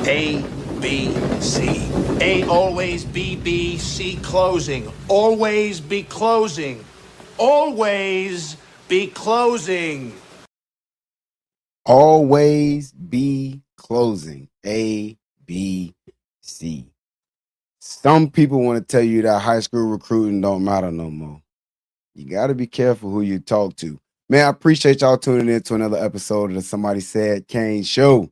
A, B, C. A always B, B, C closing. Always be closing. Always be closing. Always be closing. A, B, C. Some people want to tell you that high school recruiting don't matter no more. You got to be careful who you talk to. Man, I appreciate y'all tuning in to another episode of the Somebody Said Kane Show.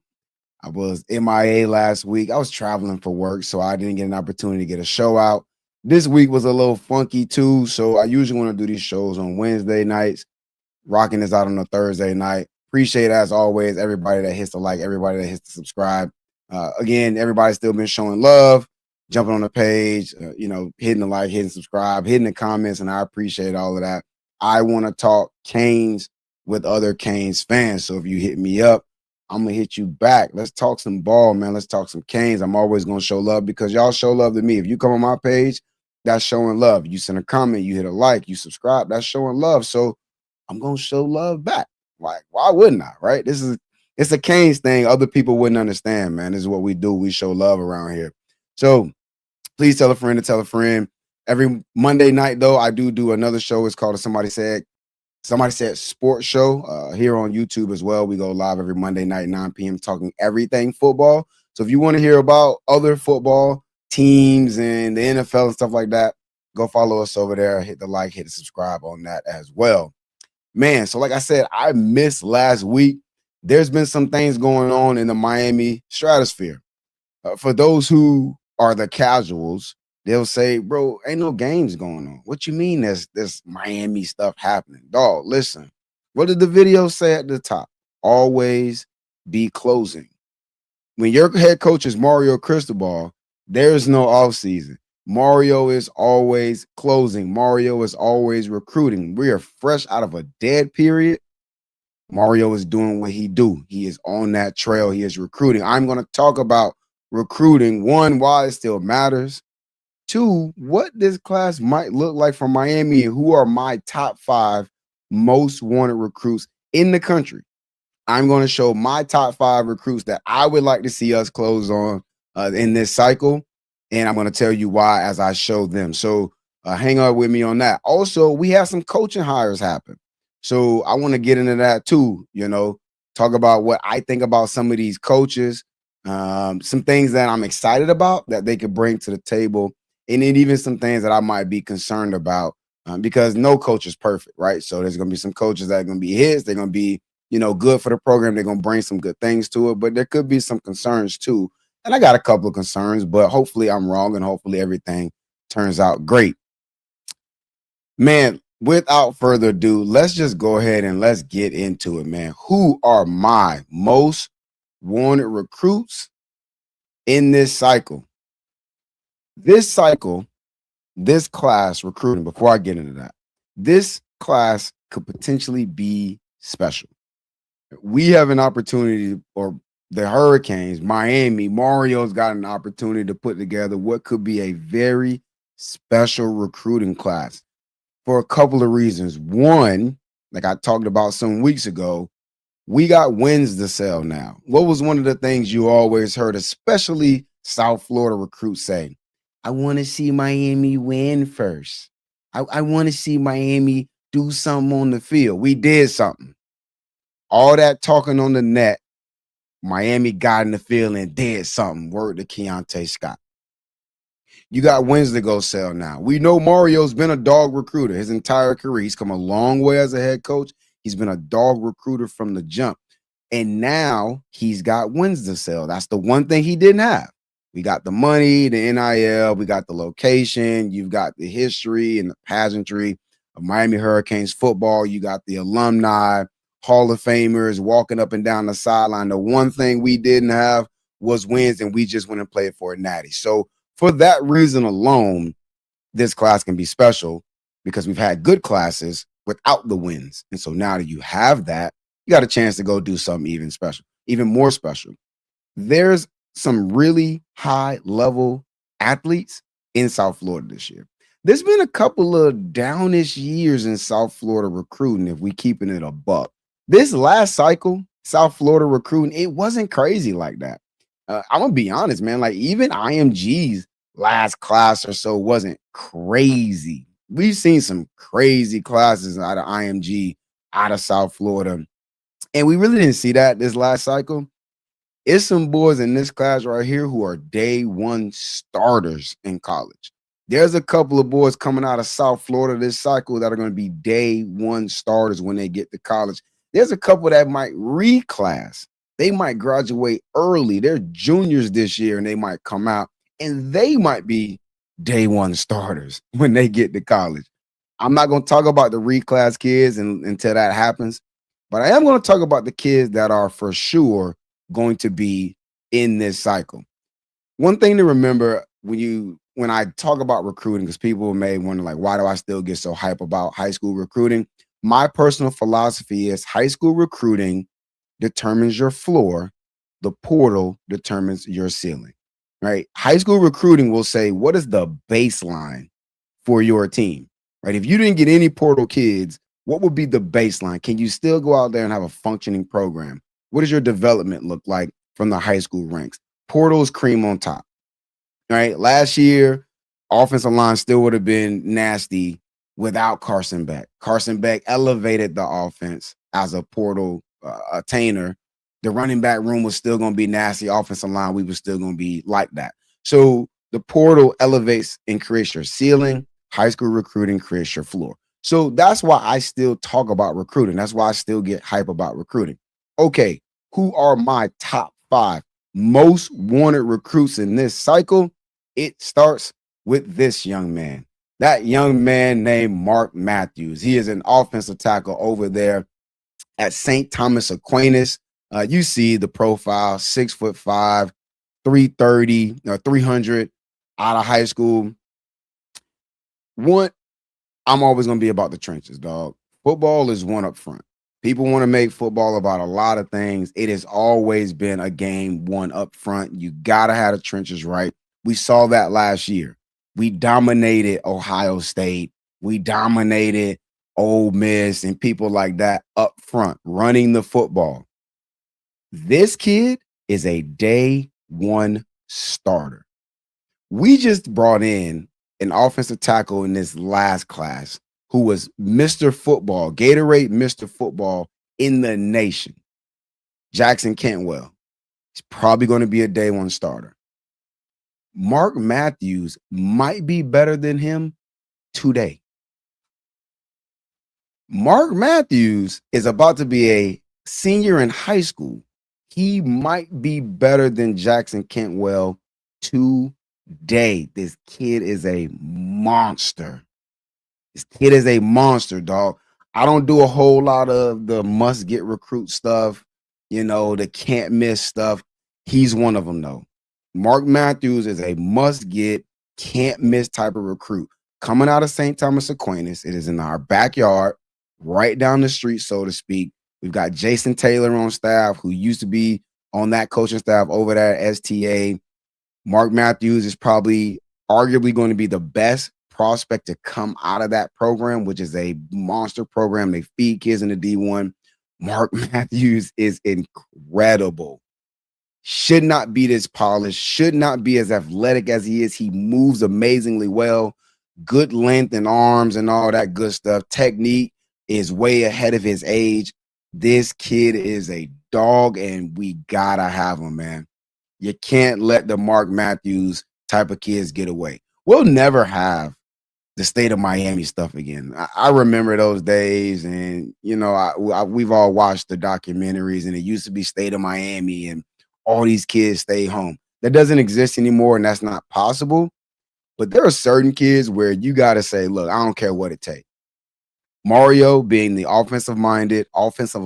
I was MIA last week. I was traveling for work, so I didn't get an opportunity to get a show out. This week was a little funky too, so I usually want to do these shows on Wednesday nights. Rocking this out on a Thursday night. Appreciate, as always, everybody that hits the like, everybody that hits the subscribe. Again, everybody's still been showing love, jumping on the page, hitting the like, hitting subscribe, hitting the comments, and I appreciate all of that. I want to talk Canes with other Canes fans, so if you hit me up, I'm going to hit you back. Let's talk some ball, man. Let's talk some Canes. I'm always going to show love because y'all show love to me. If you come on my page, that's showing love. You send a comment, you hit a like, you subscribe, that's showing love. So I'm going to show love back. Like, why wouldn't I, right? It's a Canes thing. Other people wouldn't understand, man. This is what we do. We show love around here. So please tell a friend to tell a friend. Every Monday night, though, I do another show. It's called Somebody Said Sports Show here on YouTube as well. We go live every Monday night, 9 p.m., talking everything football. So if you want to hear about other football teams and the NFL and stuff like that, go follow us over there. Hit the like, hit the subscribe on that as well. Man, so like I said, I missed last week. There's been some things going on in the Miami stratosphere. For those who are the casuals, they'll say, bro, ain't no games going on. What you mean there's Miami stuff happening? Dog, listen. What did the video say at the top? Always be closing. When your head coach is Mario Cristobal, there's no offseason. Mario is always closing. Mario is always recruiting. We are fresh out of a dead period. Mario is doing what he do. He is on that trail. He is recruiting. I'm going to talk about recruiting. One, why it still matters. Two, what this class might look like for Miami and who are my top 5 most wanted recruits in the country. I'm going to show my top 5 recruits that I would like to see us close on in this cycle. And I'm going to tell you why as I show them. So hang out with me on that. Also, we have some coaching hires happen. So I want to get into that too, talk about what I think about some of these coaches, some things that I'm excited about that they could bring to the table, and then even some things that I might be concerned about because no coach is perfect, right? So there's going to be some coaches that are going to be hits. They're going to be, good for the program. They're going to bring some good things to it, but there could be some concerns too. And I got a couple of concerns, but hopefully I'm wrong and hopefully everything turns out great. Man, without further ado, let's just go ahead and let's get into it, man. Who are my most wanted recruits in this cycle? This cycle, this class recruiting, before I get into that, this class could potentially be special. We have an opportunity, or the Hurricanes, Miami, Mario's got an opportunity to put together what could be a very special recruiting class for a couple of reasons. One, like I talked about some weeks ago, we got wins to sell now. What was one of the things you always heard, especially South Florida recruits say? I want to see Miami win first. I want to see Miami do something on the field. We did something. All that talking on the net, Miami got in the field and did something. Word to Keontae Scott. You got wins to go sell now. We know Mario's been a dog recruiter his entire career. He's come a long way as a head coach. He's been a dog recruiter from the jump. And now he's got wins to sell. That's the one thing he didn't have. We got the money, the NIL, we got the location, you've got the history and the pageantry of Miami Hurricanes football. You got the alumni, Hall of Famers walking up and down the sideline. The one thing we didn't have was wins, and we just went and played for a natty. So for that reason alone, this class can be special because we've had good classes without the wins. And so now that you have that, you got a chance to go do something even special, even more special. There's some really high level athletes in South Florida this year. There's been a couple of downish years in South Florida recruiting, if we keeping it a buck. This last cycle, South Florida recruiting, it wasn't crazy like that. I'm gonna be honest, man. Like even IMG's last class or so wasn't crazy. We've seen some crazy classes out of IMG, out of South Florida, and we really didn't see that this last cycle. It's some boys in this class right here who are day one starters in college. There's a couple of boys coming out of South Florida this cycle that are going to be day one starters when they get to college. There's a couple that might reclass. They might graduate early. They're juniors this year and they might come out and they might be day one starters when they get to college. I'm not going to talk about the reclass kids until that happens, but I am going to talk about the kids that are for sure going to be in this cycle. One thing to remember when I talk about recruiting, because people may wonder, like, why do I still get so hype about high school recruiting? My personal philosophy is high school recruiting determines your floor, the portal determines your ceiling. Right? High school recruiting will say, what is the baseline for your team? Right? If you didn't get any portal kids, what would be the baseline? Can you still go out there and have a functioning program? What does your development look like from the high school ranks? Portals cream on top. All right. Last year, offensive line still would have been nasty without Carson Beck. Carson Beck elevated the offense as a portal attainer. The running back room was still going to be nasty. Offensive line, we were still going to be like that. So the portal elevates and creates your ceiling. High school recruiting creates your floor. So that's why I still talk about recruiting. That's why I still get hype about recruiting. Okay, who are my top 5 most wanted recruits in this cycle? It starts with this young man. That young man named Mark Matthews. He is an offensive tackle over there at St. Thomas Aquinas. You see the profile, 6'5", 330 or 300 out of high school. I'm always going to be about the trenches, dog. Football is one up front. People want to make football about a lot of things. It has always been a game one up front. You got to have the trenches right. We saw that last year. We dominated Ohio State. We dominated Ole Miss and people like that up front, running the football. This kid is a day one starter. We just brought in an offensive tackle in this last class who was Mr. Football, Gatorade Mr. Football in the nation. Jackson Cantwell. He's probably going to be a day one starter. Mark Matthews might be better than him today. Mark Matthews is about to be a senior in high school. He might be better than Jackson Cantwell today. This kid is a monster. This kid is a monster, dog. I don't do a whole lot of the must get recruit stuff, the can't miss stuff. He's one of them, though. Mark Matthews is a must get, can't miss type of recruit. Coming out of St. Thomas Aquinas, it is in our backyard, right down the street, so to speak. We've got Jason Taylor on staff, who used to be on that coaching staff over there at STA. Mark Matthews is probably arguably going to be the best prospect to come out of that program, which is a monster program. They feed kids in the D1. Mark Matthews is incredible. Should not be this polished, should not be as athletic as he is. He moves amazingly well, good length and arms and all that good stuff. Technique is way ahead of his age. This kid is a dog, and we gotta have him, man. You can't let the Mark Matthews type of kids get away. We'll never have the state of Miami stuff again. I remember those days, and we've all watched the documentaries, and it used to be state of Miami, and all these kids stay home. That doesn't exist anymore, and that's not possible. But there are certain kids where you got to say, look, I don't care what it takes. Mario, being the offensive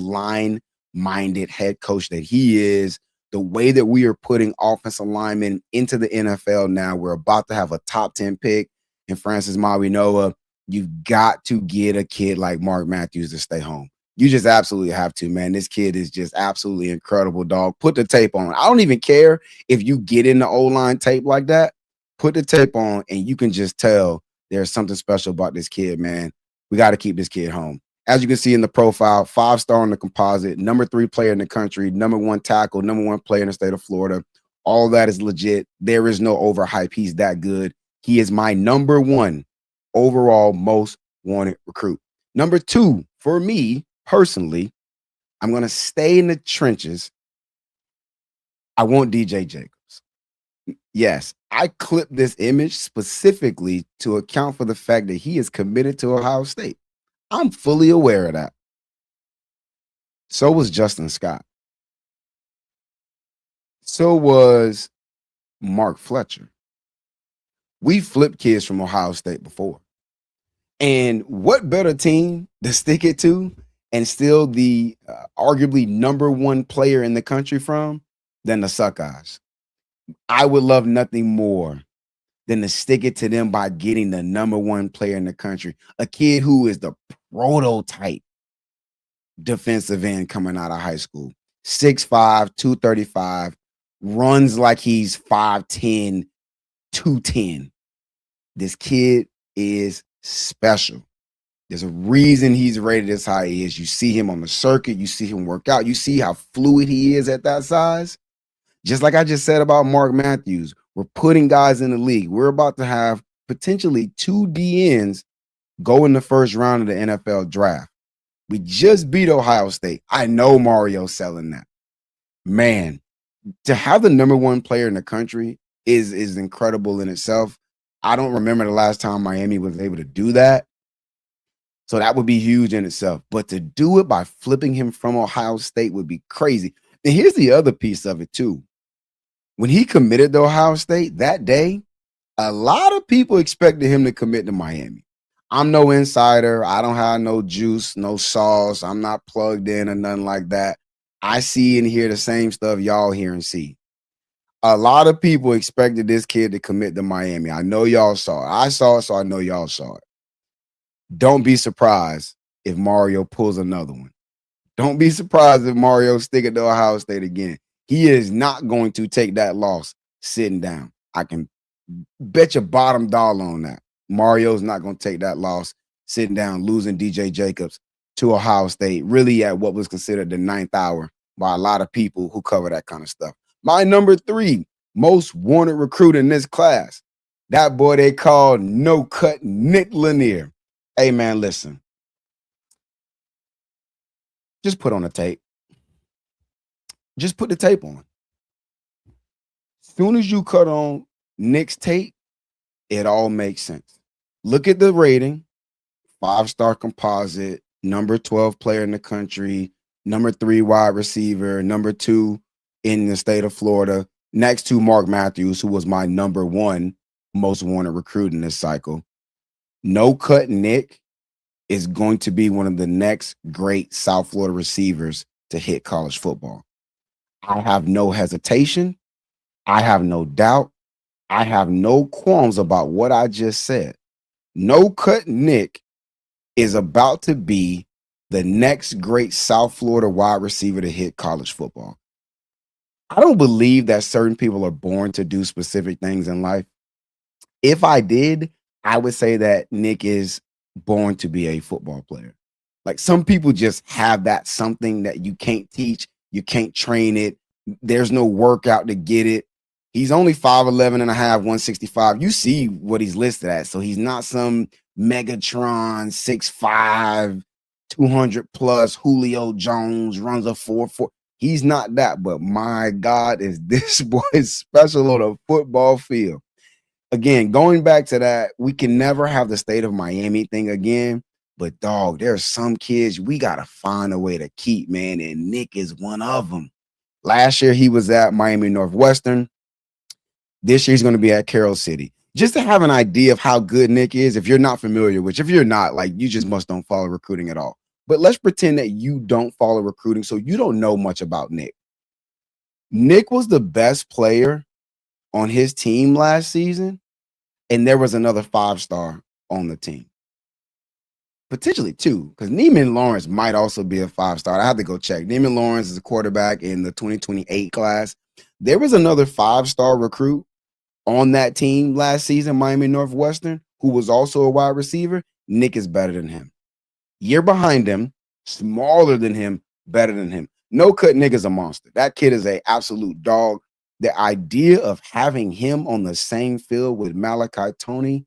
line-minded head coach that he is, the way that we are putting offensive linemen into the NFL now, we're about to have a top 10 pick in Francis Mawinoa. You've got to get a kid like Mark Matthews to stay home. You just absolutely have to, man. This kid is just absolutely incredible, dog. Put the tape on. I don't even care if you get in the O-line tape like that. Put the tape on, and you can just tell there's something special about this kid, man. We got to keep this kid home. As you can see in the profile, 5-star in the composite, number 3 player in the country, number 1 tackle, number 1 player in the state of Florida, All that is legit. There is no overhype. He's that good. He is my number one overall most wanted recruit. Number two, for me personally, I'm going to stay in the trenches. I want DJ Jacobs. Yes, I clipped this image specifically to account for the fact that he is committed to Ohio State. I'm fully aware of that. So was Justin Scott. So was Mark Fletcher. We flipped kids from Ohio State before. And what better team to stick it to and still the arguably number one player in the country from than the Suckeyes? I would love nothing more than to stick it to them by getting the number one player in the country, a kid who is the prototype defensive end coming out of high school. 6'5", 235, runs like he's 5'10", 210. This kid is special. There's a reason he's rated as high as he is. You see him on the circuit. You see him work out. You see how fluid he is at that size. Just like I just said about Mark Matthews, we're putting guys in the league. We're about to have potentially 2 DNs go in the first round of the NFL draft. We just beat Ohio State. I know Mario's selling that. Man, to have the number one player in the country is incredible in itself. I don't remember the last time Miami was able to do that. So that would be huge in itself. But to do it by flipping him from Ohio State would be crazy. And here's the other piece of it too. When he committed to Ohio State that day, a lot of people expected him to commit to Miami. I'm no insider. I don't have no juice, no sauce. I'm not plugged in or nothing like that. I see and hear the same stuff y'all hear and see. A lot of people expected this kid to commit to Miami. I know y'all saw it. I saw it, so I know y'all saw it. Don't be surprised if Mario pulls another one. Don't be surprised if Mario stick it to Ohio State again. He is not going to take that loss sitting down. I can bet your bottom dollar on that. Mario's not going to take that loss sitting down, losing DJ Jacobs to Ohio State, really at what was considered the 9th hour by a lot of people who cover that kind of stuff. My number 3 most wanted recruit in this class, that boy they call No Cut Nick Lanier. Hey, man, listen. Just put on the tape. Just put the tape on. Soon as you cut on Nick's tape, it all makes sense. Look at the rating, 5-star composite, number 12 player in the country, number 3 wide receiver, number 2 in the state of Florida, next to Mark Matthews, who was my number 1 most wanted recruit in this cycle. No Cut Nick is going to be one of the next great South Florida receivers to hit college football. I have no hesitation. I have no doubt. I have no qualms about what I just said. No Cut Nick is about to be the next great South Florida wide receiver to hit college football. I don't believe that certain people are born to do specific things in life. If I did, I would say that Nick is born to be a football player. Like some people just have that something that you can't teach, you can't train it. There's no workout to get it. He's only 5'11 and a half, 165. You see what he's listed at. So he's not some Megatron, 6'5, 200 plus Julio Jones, runs a 4.4. He's not that, but my God, is this boy special on a football field. Again, going back to that, we can never have the state of Miami thing again. But dog, there's some kids we got to find a way to keep, man. And Nick is one of them. Last year, he was at Miami Northwestern. This year, he's going to be at Carroll City. Just to have an idea of how good Nick is, if you're not familiar, which if you're not, like you just must don't follow recruiting at all. But let's pretend that you don't follow recruiting, so you don't know much about Nick. Nick was the best player on his team last season, and there was another 5-star on the team. Potentially 2, because Neiman Lawrence might also be a 5-star. I have to go check. Neiman Lawrence is a quarterback in the 2028 class. There was another 5-star recruit on that team last season, Miami Northwestern, who was also a wide receiver. Nick is better than him. Year behind him, smaller than him, better than him. No Cut Nick is a monster. That kid is an absolute dog. The idea of having him on the same field with Malachi Tony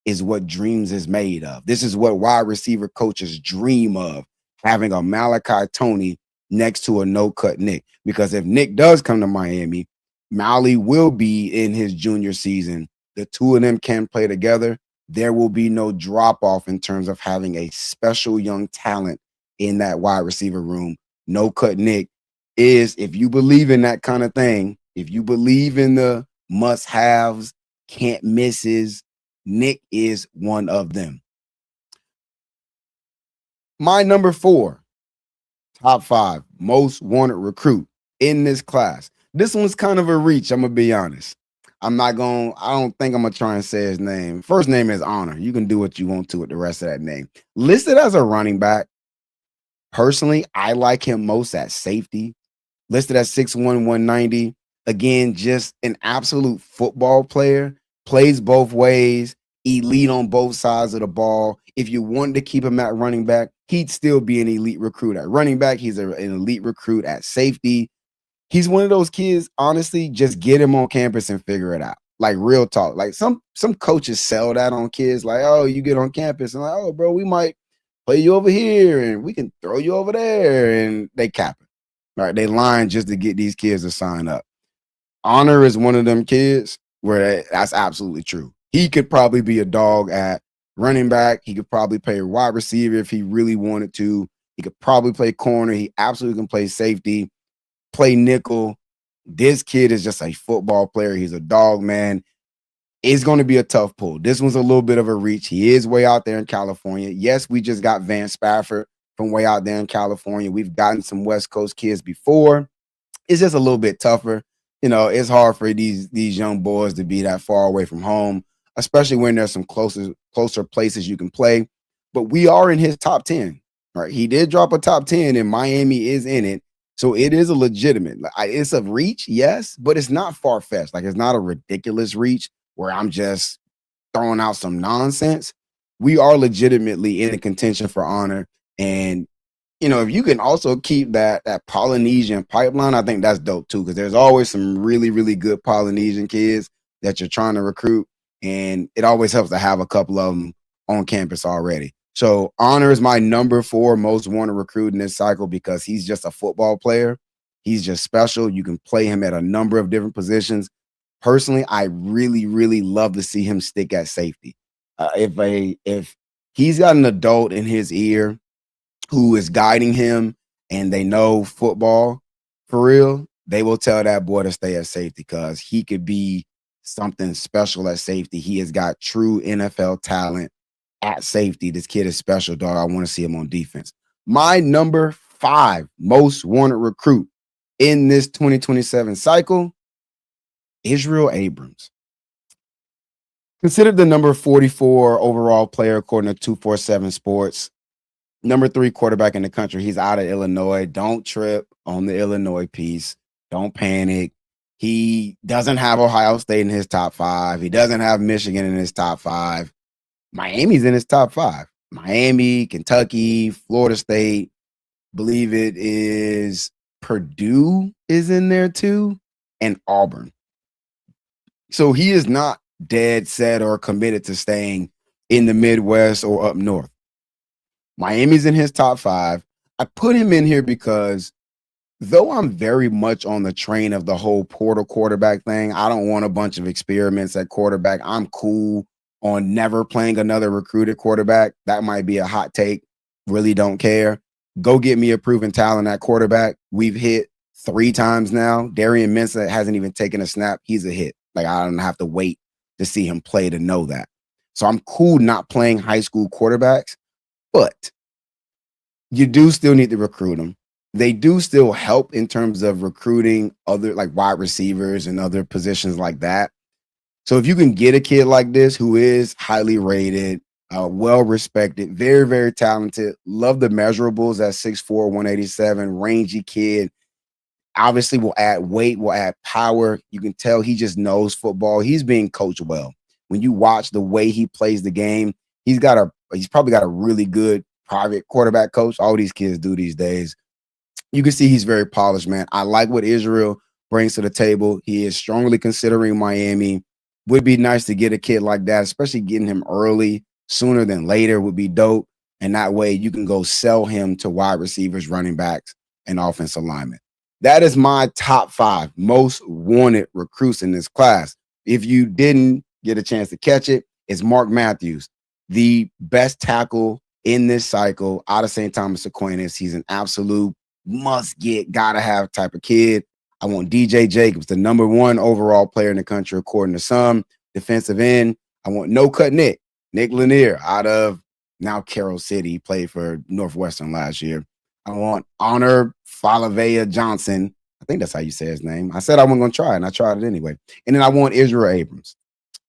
is what dreams is made of. This is what wide receiver coaches dream of, having a Malachi Tony next to a no-cut Nick. Because if Nick does come to Miami, Mally will be in his junior season. The two of them can play together. There will be no drop-off in terms of having a special young talent in that wide receiver room. No-cut Nick is, if you believe in that kind of thing, if you believe in the must-haves, can't misses, Nick is one of them. My number 4, top 5 most wanted recruit in this class. This one's kind of a reach, I'm gonna be honest. I don't think I'm gonna try and say his name. First name is Honor. You can do what you want to with the rest of that name. Listed as a running back. Personally, I like him most at safety. Listed at 6'1", 190. Again, just an absolute football player. Plays both ways. Elite on both sides of the ball. If you wanted to keep him at running back, he'd still be an elite recruit at running back. He's an elite recruit at safety. He's one of those kids, honestly, just get him on campus and figure it out. Like, real talk. Like, some coaches sell that on kids. Like, oh, you get on campus and like, oh, bro, we might play you over here and we can throw you over there. And they cap it. Right? They lying just to get these kids to sign up. Honor is one of them kids where that's absolutely true. He could probably be a dog at running back. He could probably play a wide receiver if he really wanted to. He could probably play corner. He absolutely can play safety, play nickel. This kid is just a football player. He's a dog, man. It's going to be a tough pull. This one's a little bit of a reach. He is way out there in California. Yes, we just got Van Spafford from way out there in California. We've gotten some West Coast kids before. It's just a little bit tougher. You know, it's hard for these young boys to be that far away from home, especially when there's some closer places you can play. But we are in his top 10. Right? He did drop a top 10, and Miami is in it. So it is a legitimate. It's a reach, yes, but it's not far-fetched. Like, it's not a ridiculous reach where I'm just throwing out some nonsense. We are legitimately in a contention for honor. And, you know, if you can also keep that Polynesian pipeline, I think that's dope too, because there's always some really, really good Polynesian kids that you're trying to recruit. And it always helps to have a couple of them on campus already. So Honor is my number 4 most wanted recruit in this cycle because he's just a football player. He's just special. You can play him at a number of different positions. Personally, I really, really love to see him stick at safety. If he's got an adult in his ear who is guiding him and they know football for real, they will tell that boy to stay at safety because he could be something special at safety. He has got true NFL talent at safety. This kid is special, dog. I want to see him on defense. My number 5 most wanted recruit in this 2027 cycle, Israel Abrams. Considered the number 44 overall player according to 247 Sports. Number 3 quarterback in the country. He's out of Illinois. Don't trip on the Illinois piece. Don't panic. He doesn't have Ohio State in his top 5. He doesn't have Michigan in his top 5. Miami's in his top 5. Miami, Kentucky, Florida State. Believe it is Purdue is in there too, and Auburn. So he is not dead set or committed to staying in the Midwest or up north. Miami's in his top 5. I put him in here because though I'm very much on the train of the whole portal quarterback thing, I don't want a bunch of experiments at quarterback. I'm cool on never playing another recruited quarterback. That might be a hot take. Really don't care. Go get me a proven talent at quarterback. We've hit 3 times now. Darian Mensah hasn't even taken a snap. He's a hit. Like, I don't have to wait to see him play to know that. So I'm cool not playing high school quarterbacks, but you do still need to recruit them. They do still help in terms of recruiting other like wide receivers and other positions like that. So if you can get a kid like this who is highly rated, well-respected, very, very talented, love the measurables at 6'4", 187, rangy kid, obviously will add weight, will add power. You can tell he just knows football. He's being coached well. When you watch the way he plays the game, he's probably got a really good private quarterback coach. All these kids do these days. You can see he's very polished, man. I like what Israel brings to the table. He is strongly considering Miami. Would be nice to get a kid like that, especially getting him early, sooner than later would be dope. And that way you can go sell him to wide receivers, running backs, and offensive linemen. That is my top 5 most wanted recruits in this class. If you didn't get a chance to catch it, it's Mark Matthews, the best tackle in this cycle out of St. Thomas Aquinas. He's an absolute must get, gotta have type of kid. I want DJ Jacobs, the number 1 overall player in the country, according to some, defensive end. I want no cut Nick Lanier out of now Carroll City. He played for Northwestern last year. I want Honor Falavea Johnson. I think that's how you say his name. I said I wasn't going to try it, and I tried it anyway. And then I want Israel Abrams.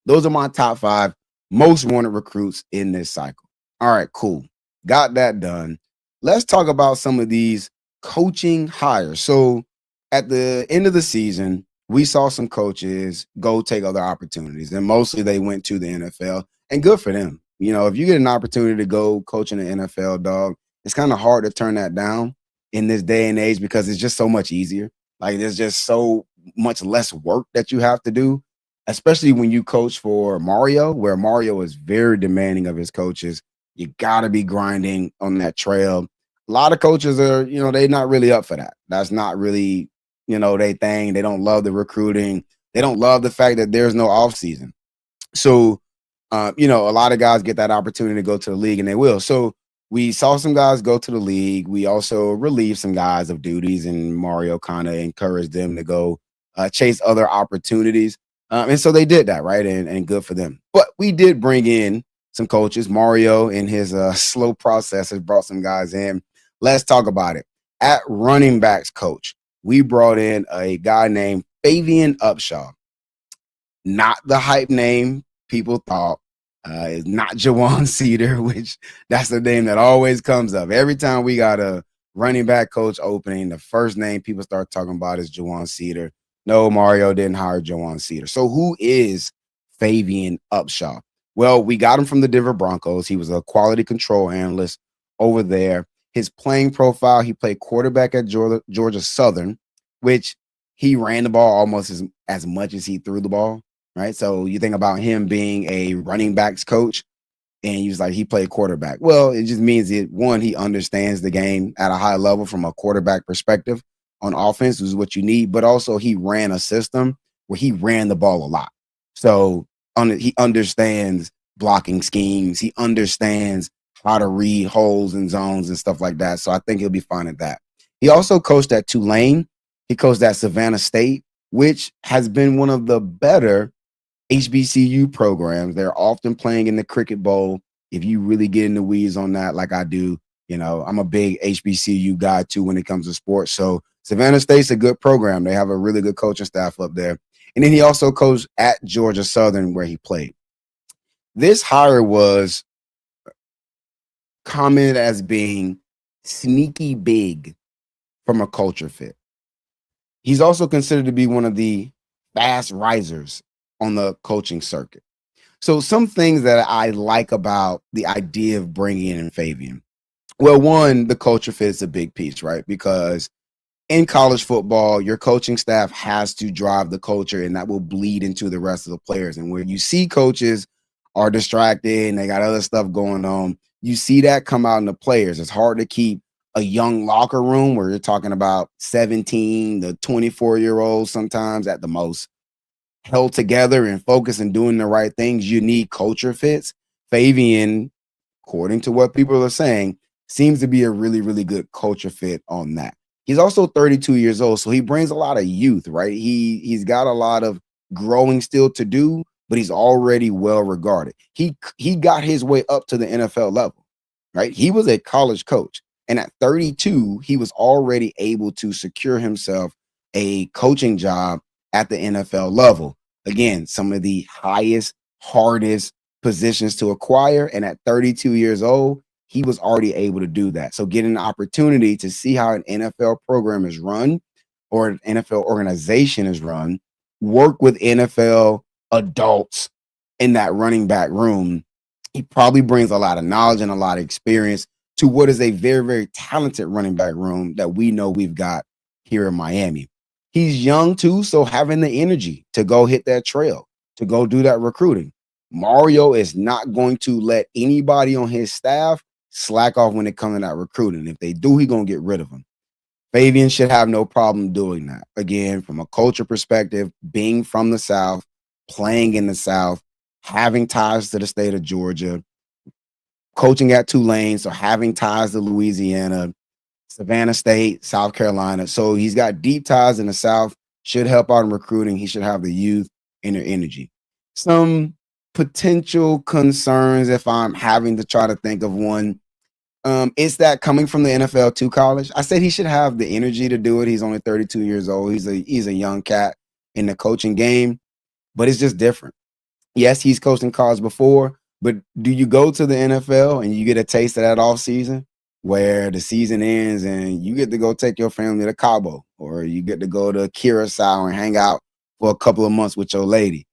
Those are my top 5 most wanted recruits in this cycle. All right, cool. Got that done. Let's talk about some of these coaching hires. So at the end of the season, we saw some coaches go take other opportunities, and mostly they went to the NFL, and good for them. You know, if you get an opportunity to go coach in the NFL, dog, it's kind of hard to turn that down in this day and age because it's just so much easier. Like there's just so much less work that you have to do, especially when you coach for Mario, where Mario is very demanding of his coaches. You got to be grinding on that trail. A lot of coaches are, you know, they're not really up for that. That's not really, you know, they thing. They don't love the recruiting. They don't love the fact that there's no off season. So, you know, a lot of guys get that opportunity to go to the league, and they will. So we saw some guys go to the league. We also relieved some guys of duties, and Mario kind of encouraged them to go chase other opportunities. And so they did that, right? And good for them. But we did bring in some coaches. Mario, in his slow process, has brought some guys in. Let's talk about it. At running backs coach, we brought in a guy named Fabian Upshaw. Not the hype name people thought. It's not Jawan Cedar, which that's the name that always comes up. Every time we got a running back coach opening, the first name people start talking about is Jawan Cedar. No, Mario didn't hire Jawan Cedar. So who is Fabian Upshaw? Well, we got him from the Denver Broncos. He was a quality control analyst over there. His playing profile, he played quarterback at Georgia Southern, which he ran the ball almost as much as he threw the ball, right? So you think about him being a running backs coach, and he was like, he played quarterback. Well, it just means that, one, he understands the game at a high level from a quarterback perspective on offense, which is what you need, but also he ran a system where he ran the ball a lot. So he understands blocking schemes. He understands how to read holes and zones and stuff like that. So I think he'll be fine at that. He also coached at Tulane. He coached at Savannah State, which has been one of the better HBCU programs. They're often playing in the Cricket Bowl. If you really get in the weeds on that, like I do, you know, I'm a big HBCU guy too when it comes to sports. So Savannah State's a good program. They have a really good coaching staff up there. And then he also coached at Georgia Southern, where he played. This hire was commented as being sneaky big from a culture fit. He's also considered to be one of the fast risers on the coaching circuit. So some things that I like about the idea of bringing in Fabian. Well, one, the culture fit is a big piece, right? Because in college football, your coaching staff has to drive the culture, and that will bleed into the rest of the players. And where you see coaches are distracted and they got other stuff going on, you see that come out in the players. It's hard to keep a young locker room where you're talking about 17 to 24-year-olds sometimes at the most held together and focused and doing the right things. You need culture fits. Fabian, according to what people are saying, seems to be a really, really good culture fit on that. He's also 32 years old, so he brings a lot of youth, right? He's got a lot of growing still to do, but he's already well regarded. He got his way up to the NFL level, right? He was a college coach, and at 32, he was already able to secure himself a coaching job at the NFL level. Again, some of the highest, hardest positions to acquire, and at 32 years old, he was already able to do that. So getting an opportunity to see how an NFL program is run or an NFL organization is run, work with NFL adults in that running back room, he probably brings a lot of knowledge and a lot of experience to what is a very, very talented running back room that we know we've got here in Miami. He's young too, so having the energy to go hit that trail, to go do that recruiting. Mario is not going to let anybody on his staff slack off when it comes to that recruiting. If they do, he's going to get rid of them. Fabian should have no problem doing that. Again, from a culture perspective, being from the South, playing in the South, having ties to the state of Georgia, coaching at Tulane, so having ties to Louisiana, Savannah State, South Carolina. So he's got deep ties in the South, should help out in recruiting. He should have the youth and their energy. Some potential concerns, if I'm having to try to think of one, is that coming from the NFL to college? I said he should have the energy to do it. He's only 32 years old. He's a young cat in the coaching game, but it's just different. Yes, he's coached in college before, but do you go to the NFL and you get a taste of that off season where the season ends and you get to go take your family to Cabo, or you get to go to Curacao and hang out for a couple of months with your lady?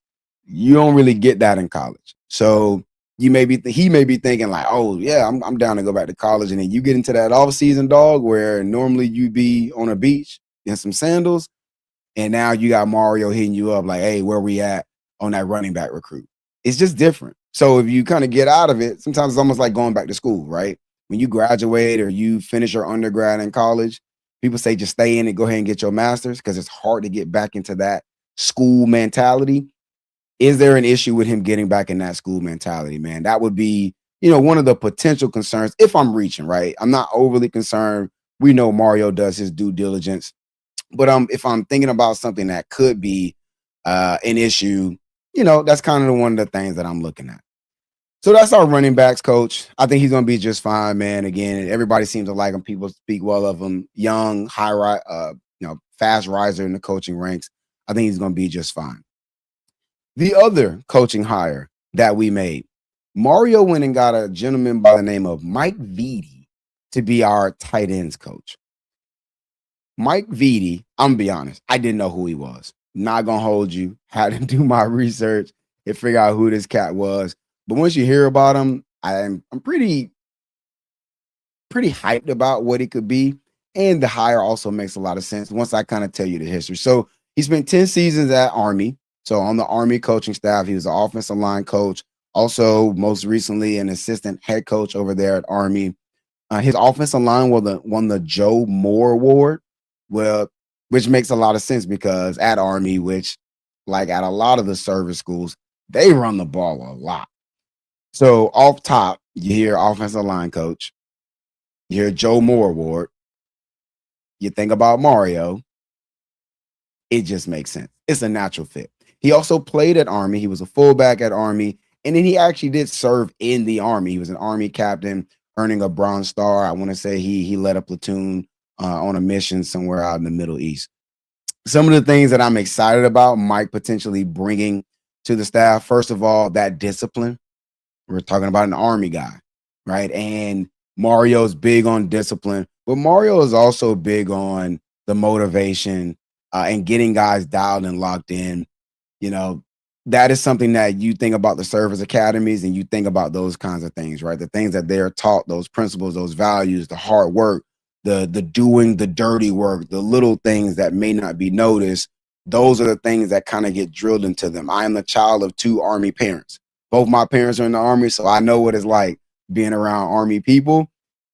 You don't really get that in college. So he may be thinking like, oh yeah, I'm down to go back to college. And then you get into that off season, dog, where normally you'd be on a beach in some sandals, and now you got Mario hitting you up like, hey, where we at on that running back recruit? It's just different. So if you kind of get out of it, sometimes it's almost like going back to school, right? When you graduate or you finish your undergrad in college, people say just stay in and go ahead and get your master's, because it's hard to get back into that school mentality. Is there an issue with him getting back in that school mentality, man? That would be, one of the potential concerns if I'm reaching, right? I'm not overly concerned. We know Mario does his due diligence. But if I'm thinking about something that could be an issue, that's kind of one of the things that I'm looking at. So that's our running backs coach. I think he's going to be just fine, man. Again, everybody seems to like him. People speak well of him. Young, fast riser in the coaching ranks. I think he's going to be just fine. The other coaching hire that we made, Mario went and got a gentleman by the name of Mike Vitti to be our tight ends coach. Mike Vitti, I'm gonna be honest, I didn't know who he was. Not gonna hold you. Had to do my research and figure out who this cat was. But once you hear about him, I'm pretty hyped about what he could be. And the hire also makes a lot of sense once I kind of tell you the history. So he spent 10 seasons at Army. So on the Army coaching staff, he was an offensive line coach. Also, most recently, an assistant head coach over there at Army. His offensive line won the Joe Moore Award. Well, which makes a lot of sense because at Army, which like at a lot of the service schools, they run the ball a lot. So off top, you hear offensive line coach, you hear Joe Moore Award, you think about Mario, it just makes sense. It's a natural fit. He also played at Army. He was a fullback at Army, and then he actually did serve in the Army. He was an Army captain, earning a Bronze Star. I want to say he led a platoon on a mission somewhere out in the Middle East. Some of the things that I'm excited about Mike potentially bringing to the staff, first of all, that discipline. We're talking about an Army guy, right? And Mario's big on discipline, but Mario is also big on the motivation and getting guys dialed and locked in. That is something that you think about the service academies and you think about those kinds of things, right? The things that they're taught, those principles, those values, the hard work, the doing the dirty work, the little things that may not be noticed. Those are the things that kind of get drilled into them. I am the child of 2 Army parents. Both my parents are in the Army, so I know what it's like being around Army people.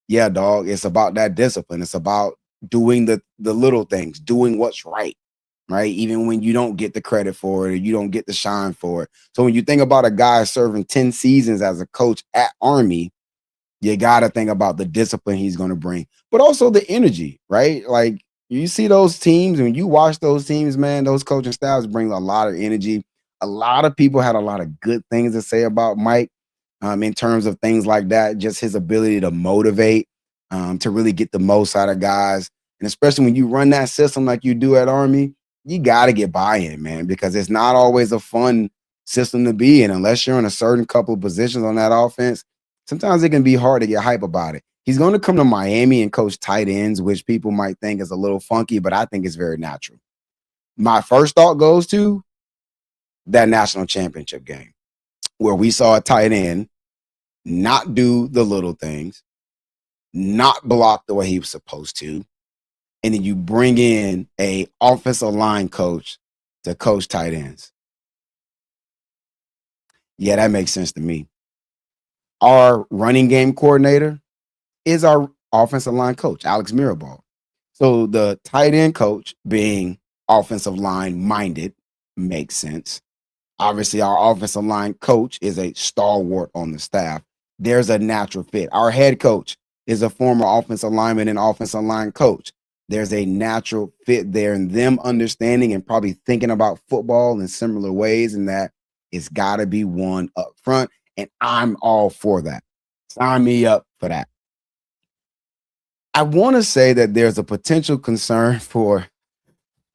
Yeah, dog, it's about that discipline. It's about doing the little things, doing what's right, even when you don't get the credit for it or you don't get the shine for it. So when you think about a guy serving 10 seasons as a coach at Army, you got to think about the discipline he's going to bring, but also the energy, right? Like you see those teams, when you watch those teams, man, those coaching staffs bring a lot of energy. A lot of people had a lot of good things to say about Mike in terms of things like that, just his ability to motivate, to really get the most out of guys. And especially when you run that system like you do at Army, you got to get buy-in, man, because it's not always a fun system to be in unless you're in a certain couple of positions on that offense. Sometimes it can be hard to get hype about it. He's going to come to Miami and coach tight ends, which people might think is a little funky, but I think it's very natural. My first thought goes to that national championship game where we saw a tight end not do the little things, not block the way he was supposed to, and then you bring in a offensive line coach to coach tight ends. Yeah, that makes sense to me. Our running game coordinator is our offensive line coach, Alex Mirabal. So the tight end coach being offensive line minded makes sense. Obviously, our offensive line coach is a stalwart on the staff. There's a natural fit. Our head coach is a former offensive lineman and offensive line coach. There's a natural fit there, and them understanding and probably thinking about football in similar ways, and that it's got to be one up front. And I'm all for that. Sign me up for that. I want to say that there's a potential concern for,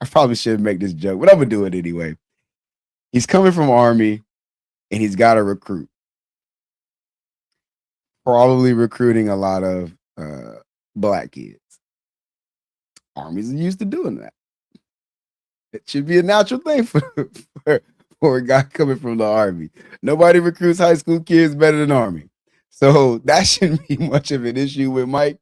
I probably shouldn't make this joke, but I'm going to do it anyway. He's coming from Army and he's got to recruit. Probably recruiting a lot of black kids. Army's used to doing that. It should be a natural thing for a guy coming from the Army. Nobody recruits high school kids better than Army. So that shouldn't be much of an issue with Mike.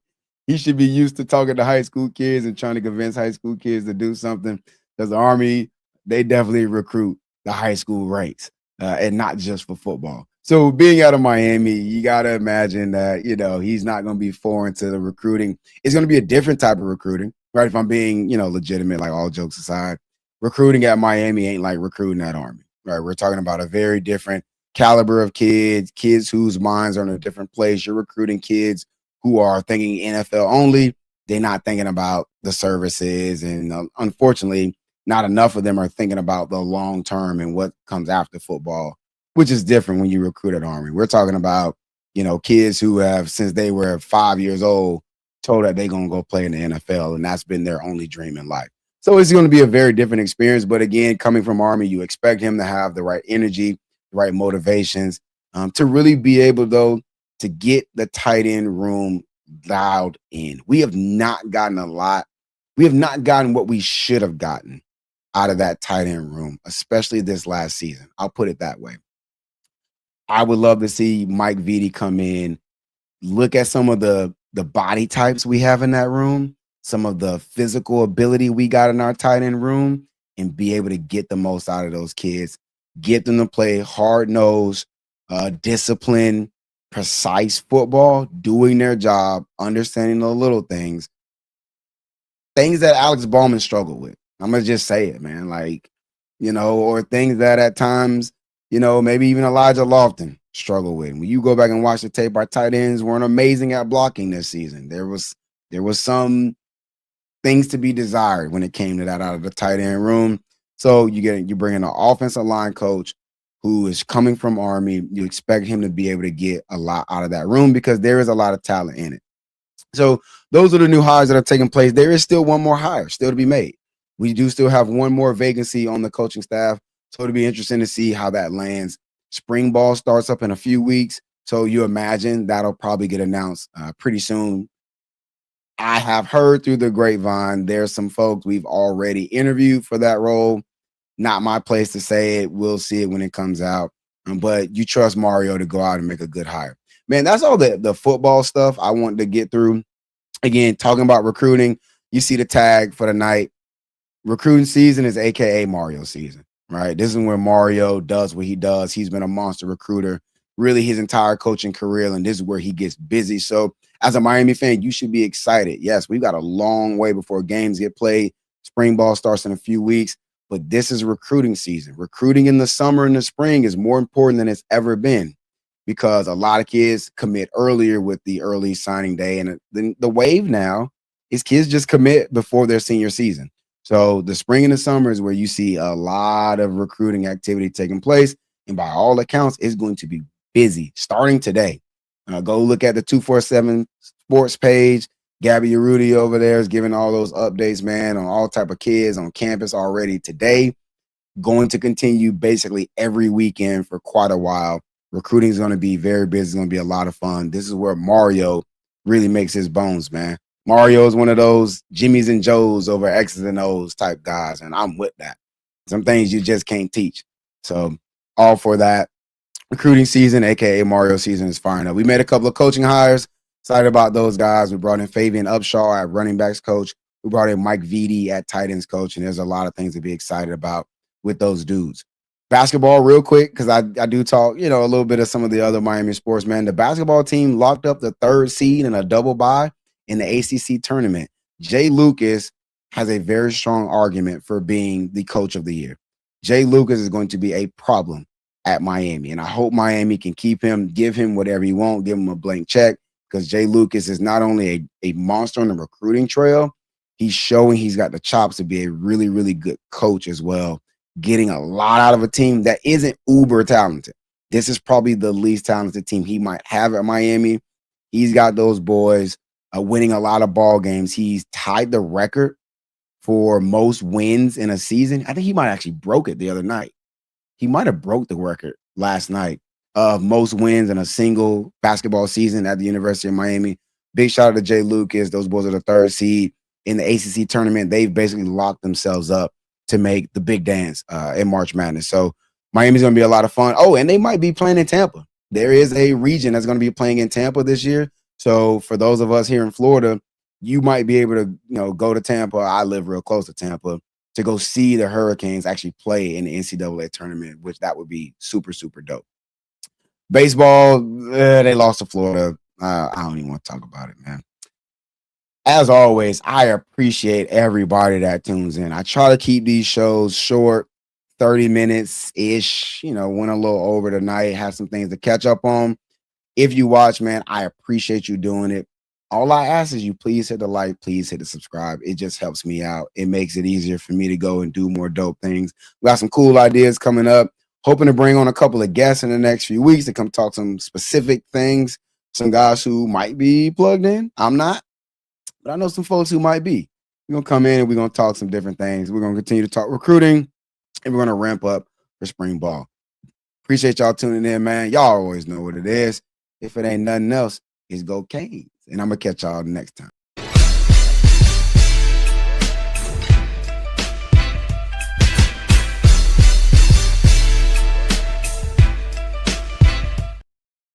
He should be used to talking to high school kids and trying to convince high school kids to do something. Because the Army, they definitely recruit the high school ranks and not just for football. So being out of Miami, you got to imagine that, he's not going to be foreign to the recruiting. It's going to be a different type of recruiting, right? If I'm being, legitimate, like all jokes aside, recruiting at Miami ain't like recruiting at Army, right? We're talking about a very different caliber of kids whose minds are in a different place. You're recruiting kids who are thinking NFL only. They're not thinking about the services. And unfortunately, not enough of them are thinking about the long term and what comes after football, which is different when you recruit at Army. We're talking about, kids who have, since they were 5 years old, told that they're going to go play in the NFL. And that's been their only dream in life. So it's going to be a very different experience. But again, coming from Army, you expect him to have the right energy, the right motivations, to really be able, though, to get the tight end room dialed in. We have not gotten a lot. We have not gotten what we should have gotten out of that tight end room, especially this last season. I'll put it that way. I would love to see Mike Vitti come in, look at some of the body types we have in that room, some of the physical ability we got in our tight end room, and be able to get the most out of those kids, get them to play hard-nosed, disciplined, precise football, doing their job, understanding the little things that Alex Ballman struggled with. I'm going to just say it, man. Or things that at times, maybe even Elijah Lofton struggled with. When you go back and watch the tape, our tight ends weren't amazing at blocking this season. There was some things to be desired when it came to that out of the tight end room. So you bring in an offensive line coach who is coming from Army. You expect him to be able to get a lot out of that room because there is a lot of talent in it. So those are the new hires that are taking place. There is still one more hire still to be made. We do still have one more vacancy on the coaching staff. So it'll be interesting to see how that lands. Spring ball starts up in a few weeks. So you imagine that'll probably get announced pretty soon. I have heard through the grapevine, there's some folks we've already interviewed for that role. Not my place to say it. We'll see it when it comes out. But you trust Mario to go out and make a good hire. Man, that's all the football stuff I want to get through. Again, talking about recruiting, you see the tag for the night. Recruiting season is AKA Mario season, right? This is where Mario does what he does. He's been a monster recruiter really his entire coaching career, and this is where he gets busy. So as a Miami fan, you should be excited. Yes, we've got a long way before games get played. Spring ball starts in a few weeks, but this is recruiting season. Recruiting in the summer and the spring is more important than it's ever been because a lot of kids commit earlier with the early signing day. And then the wave now is kids just commit before their senior season. So the spring and the summer is where you see a lot of recruiting activity taking place. And by all accounts, it's going to be busy starting today. Go look at the 247 Sports page. Gabby Urruti over there is giving all those updates, man, on all type of kids on campus already today. Going to continue basically every weekend for quite a while. Recruiting is going to be very busy. It's going to be a lot of fun. This is where Mario really makes his bones, man. Mario is one of those Jimmys and Joes over X's and O's type guys, and I'm with that. Some things you just can't teach. So all for that. Recruiting season, a.k.a. Mario season, is firing up. We made a couple of coaching hires. Excited about those guys. We brought in Fabian Upshaw at running backs coach, We brought in Mike Vitti at tight ends coach, and there's a lot of things to be excited about with those dudes. Basketball, real quick, because I do talk, a little bit of some of the other Miami sports, man. The basketball team locked up the 3rd seed in a double bye in the ACC tournament. Jay Lucas has a very strong argument for being the coach of the year. Jay Lucas is going to be a problem at Miami, and I hope Miami can keep him, give him whatever he wants, give him a blank check, because Jay Lucas is not only a monster on the recruiting trail, he's showing he's got the chops to be a really, really good coach as well, getting a lot out of a team that isn't uber talented. This is probably the least talented team he might have at Miami. He's got those boys winning a lot of ball games. He's tied the record for most wins in a season. I think he might actually broke it the other night. He might have broke the record last night of most wins in a single basketball season at the University of Miami. Big shout out to Jay Lucas. Those boys are the 3rd seed in the ACC tournament. They've basically locked themselves up to make the big dance in March Madness. So Miami's going to be a lot of fun. Oh, and they might be playing in Tampa. There is a region that's going to be playing in Tampa this year. So for those of us here in Florida, you might be able to, go to Tampa. I live real close to Tampa, to go see the Hurricanes actually play in the NCAA tournament, which that would be super, super dope. Baseball, they lost to Florida. I don't even want to talk about it, man. As always, I appreciate everybody that tunes in. I try to keep these shows short, 30 minutes-ish, went a little over tonight, have some things to catch up on. If you watch, man, I appreciate you doing it. All I ask is you please hit the like, please hit the subscribe. It just helps me out. It makes it easier for me to go and do more dope things. We got some cool ideas coming up. Hoping to bring on a couple of guests in the next few weeks to come talk some specific things. Some guys who might be plugged in. I'm not, but I know some folks who might be. We're going to come in and we're going to talk some different things. We're going to continue to talk recruiting, and we're going to ramp up for spring ball. Appreciate y'all tuning in, man. Y'all always know what it is. If it ain't nothing else, it's go Canes. And I'm going to catch y'all next time.